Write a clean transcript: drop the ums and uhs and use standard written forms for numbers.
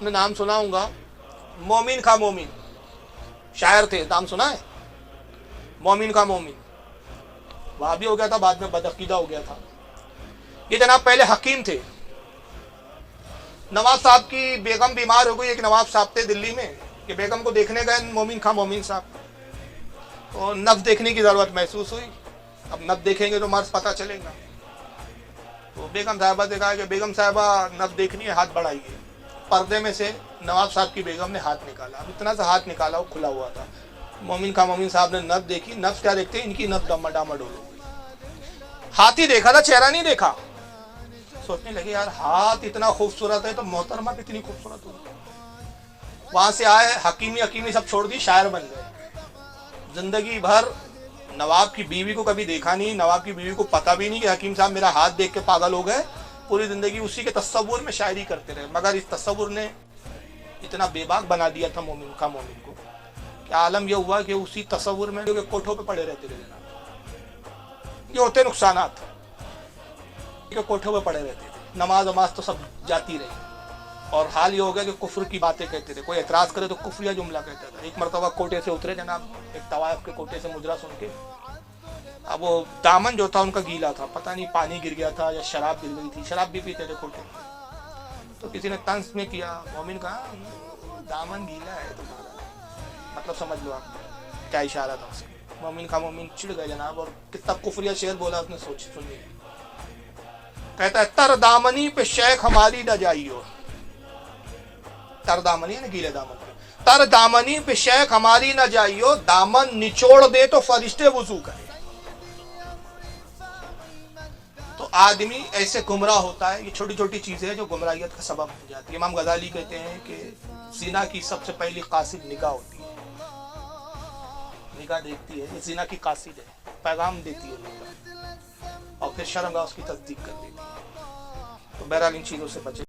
आपने नाम सुना होगा, मोमिन का मोमिन, शायर थे, नाम सुना है? मोमिन का मोमिन, वहां भी हो गया था, बाद में बदअकीदा हो गया था। ये जनाब पहले हकीम थे। नवाब साहब की बेगम बीमार हो गई। एक नवाब साहब थे दिल्ली में, कि बेगम को देखने गए मोमिन खां मोमिन साहब, तो नब्ज देखने की ज़रूरत महसूस हुई। अब नब्ज देखेंगे तो मर्ज पता चलेगा। तो बेगम साहिबा से कहा कि बेगम साहिबा नब्ज देखनी है, हाथ बढ़ाइए। पर्दे में से नवाब साहब की बेगम ने हाथ निकाला। अब इतना सा हाथ निकाला, वो खुला हुआ था। मोमिन खां मोमिन साहब ने नब्ज देखी। नब्ज क्या देखते हैं, इनकी नब्ज डामाडोल हो गई। हाथ ही देखा था, चेहरा नहीं देखा। सोचने लगे यार हाथ इतना खूबसूरत है तो मोहतरमा कितनी खूबसूरत होगी। वहां से आए, हकीमी हकीमी सब छोड़ दी, शायर बन गए। जिंदगी भर नवाब की बीवी को कभी देखा नहीं, नवाब की बीवी को पता भी नहीं कि हकीम साहब मेरा हाथ देख के पागल हो गए। पूरी जिंदगी उसी के तस्वुर में शायरी करते रहे। मगर इस तस्वुर ने इतना बेबाक बना दिया था मोमिन का मोमिन को कि आलम यह हुआ कि उसी तस्वुर में कोठों पे पड़े रहते रहे। ये होते नुकसानात के कोठों पे पड़े रहते थे। नमाज वमाज तो सब जाती रही, और हाल ये हो गया कि कुफ्र की बातें कहते थे। कोई एतराज करे तो कुफ्रिया जुमला कहता था। एक मरतबा कोटे से उतरे जनाब, एक तवायफ के कोटे से मुजरा सुन के। अब वो दामन जो था उनका गीला था, पता नहीं पानी गिर गया था या शराब गिर गई थी। शराब भी पीते थे कोटे। तो किसी ने तंज में किया, मोमिन कहा दामन गीला है तुम्हारा, मतलब समझ लो आप क्या इशारा था उसका। मोमिन का मोमिन चिढ़ गए जनाब, और कितना कुफ्रिया शेर बोला उसने, सोच सुनिए। कहता है तर दामनी पे शेख हमारी न जाइयो। तर दामनी है ना, गीले दामन पे। तर दामनी पे शेख हमारी न जाइयो, दामन निचोड़ दे तो फरिश्ते वुजू करे। तो आदमी ऐसे गुमराह होता है। ये छोटी छोटी चीजें हैं जो गुमराहियत का सबब बन जाती है। इमाम गजाली कहते हैं कि ज़िना की सबसे पहली कासिद निगाह होती है। निगाह देखती है, ये ज़िना की कासिद है, पैगाम देती है निगाह, और फिर शर्मगाह उसकी तस्दीक कर देती है। तो बहरहाल इन चीज़ों से बचे।